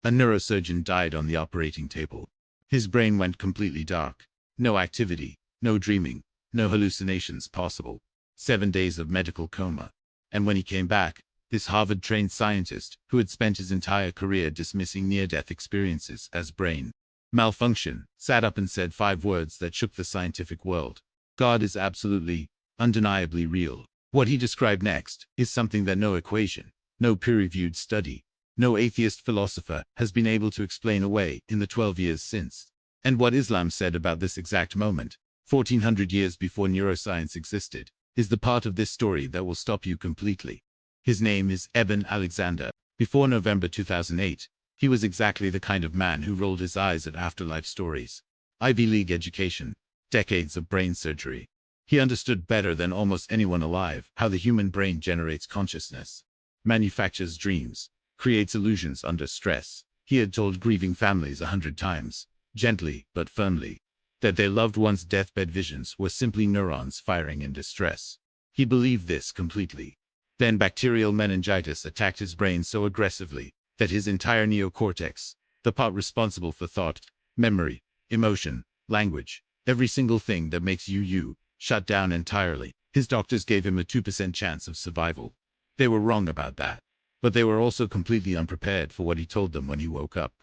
A neurosurgeon died on the operating table. His brain went completely dark. No activity, no dreaming, no hallucinations possible. 7 days of medical coma. And when he came back, this Harvard-trained scientist, who had spent his entire career dismissing near-death experiences as brain malfunction, sat up and said 5 words that shook the scientific world. God is absolutely, undeniably real. What he described next is something that no equation, no peer-reviewed study, no atheist philosopher has been able to explain away in the 12 years since. And what Islam said about this exact moment, 1400 years before neuroscience existed, is the part of this story that will stop you completely. His name is Eben Alexander. Before November 2008, he was exactly the kind of man who rolled his eyes at afterlife stories. Ivy League education, decades of brain surgery. He understood better than almost anyone alive how the human brain generates consciousness, manufactures dreams, creates illusions under stress. He had told grieving families 100 times, gently but firmly, that their loved ones' deathbed visions were simply neurons firing in distress. He believed this completely. Then bacterial meningitis attacked his brain so aggressively that his entire neocortex, the part responsible for thought, memory, emotion, language, every single thing that makes you you, shut down entirely. His doctors gave him a 2% chance of survival. They were wrong about that. But they were also completely unprepared for what he told them when he woke up.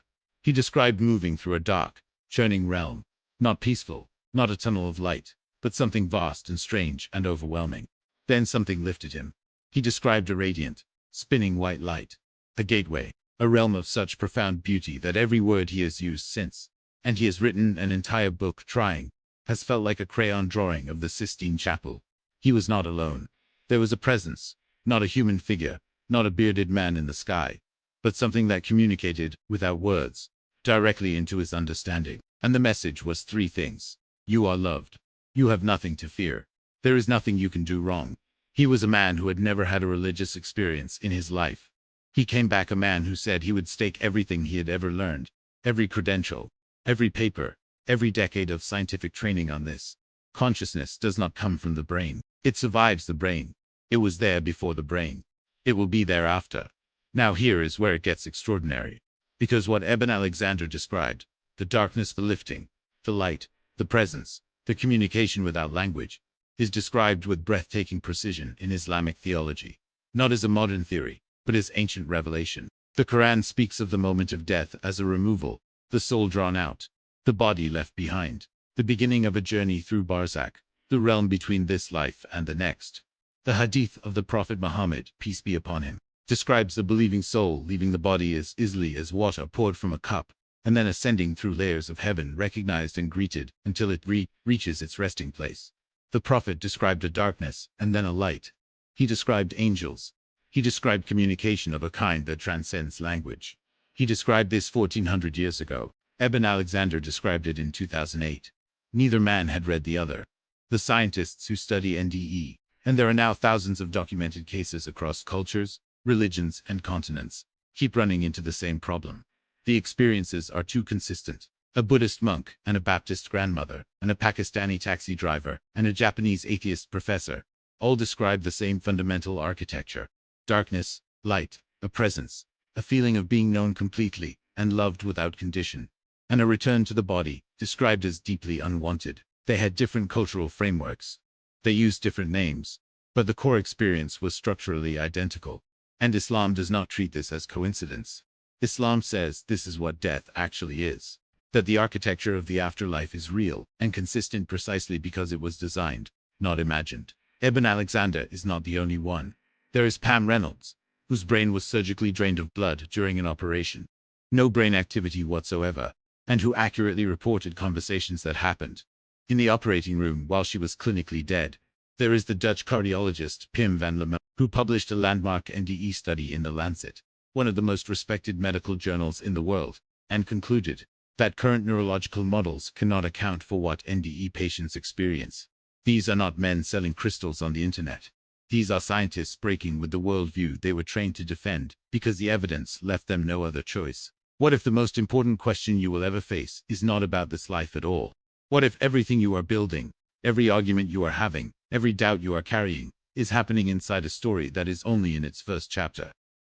He described moving through a dark, churning realm. Not peaceful, not a tunnel of light, but something vast and strange and overwhelming. Then something lifted him. He described a radiant, spinning white light. A gateway, a realm of such profound beauty that every word he has used since, and he has written an entire book trying, has felt like a crayon drawing of the Sistine Chapel. He was not alone. There was a presence, not a human figure, not a bearded man in the sky, but something that communicated, without words, directly into his understanding. And the message was 3 things. You are loved. You have nothing to fear. There is nothing you can do wrong. He was a man who had never had a religious experience in his life. He came back a man who said he would stake everything he had ever learned, every credential, every paper, every decade of scientific training on this. Consciousness does not come from the brain. It survives the brain. It was there before the brain. It will be there after. Now here is where it gets extraordinary. Because what Eben Alexander described, the darkness, the lifting, the light, the presence, the communication without language, is described with breathtaking precision in Islamic theology. Not as a modern theory, but as ancient revelation. The Quran speaks of the moment of death as a removal, the soul drawn out, the body left behind, the beginning of a journey through Barzakh, the realm between this life and the next. The hadith of the Prophet Muhammad, peace be upon him, describes the believing soul leaving the body as easily as water poured from a cup, and then ascending through layers of heaven, recognized and greeted, until it reaches its resting place. The Prophet described a darkness, and then a light. He described angels. He described communication of a kind that transcends language. He described this 1400 years ago. Eben Alexander described it in 2008. Neither man had read the other. The scientists who study NDE, and there are now thousands of documented cases across cultures, religions, and continents, keep running into the same problem. The experiences are too consistent. A Buddhist monk, and a Baptist grandmother, and a Pakistani taxi driver, and a Japanese atheist professor, all describe the same fundamental architecture. Darkness, light, a presence, a feeling of being known completely, and loved without condition, and a return to the body, described as deeply unwanted. They had different cultural frameworks. They used different names, but the core experience was structurally identical. And Islam does not treat this as coincidence. Islam says this is what death actually is. That the architecture of the afterlife is real and consistent precisely because it was designed, not imagined. Eben Alexander is not the only one. There is Pam Reynolds, whose brain was surgically drained of blood during an operation. No brain activity whatsoever, and who accurately reported conversations that happened in the operating room while she was clinically dead. There is the Dutch cardiologist Pim van Lemel, who published a landmark NDE study in The Lancet, one of the most respected medical journals in the world, and concluded that current neurological models cannot account for what NDE patients experience. These are not men selling crystals on the internet. These are scientists breaking with the worldview they were trained to defend, because the evidence left them no other choice. What if the most important question you will ever face is not about this life at all? What if everything you are building, every argument you are having, every doubt you are carrying, is happening inside a story that is only in its first chapter?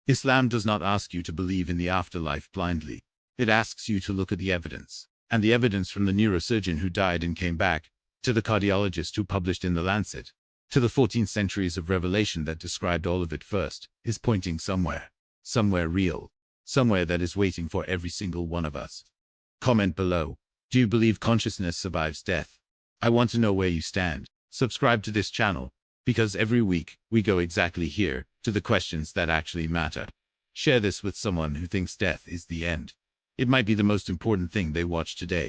Islam does not ask you to believe in the afterlife blindly. It asks you to look at the evidence. And the evidence from the neurosurgeon who died and came back, to the cardiologist who published in The Lancet, to the 14 centuries of revelation that described all of it first, is pointing somewhere. Somewhere real. Somewhere that is waiting for every single one of us. Comment below. Do you believe consciousness survives death? I want to know where you stand. Subscribe to this channel, because every week, we go exactly here, to the questions that actually matter. Share this with someone who thinks death is the end. It might be the most important thing they watch today.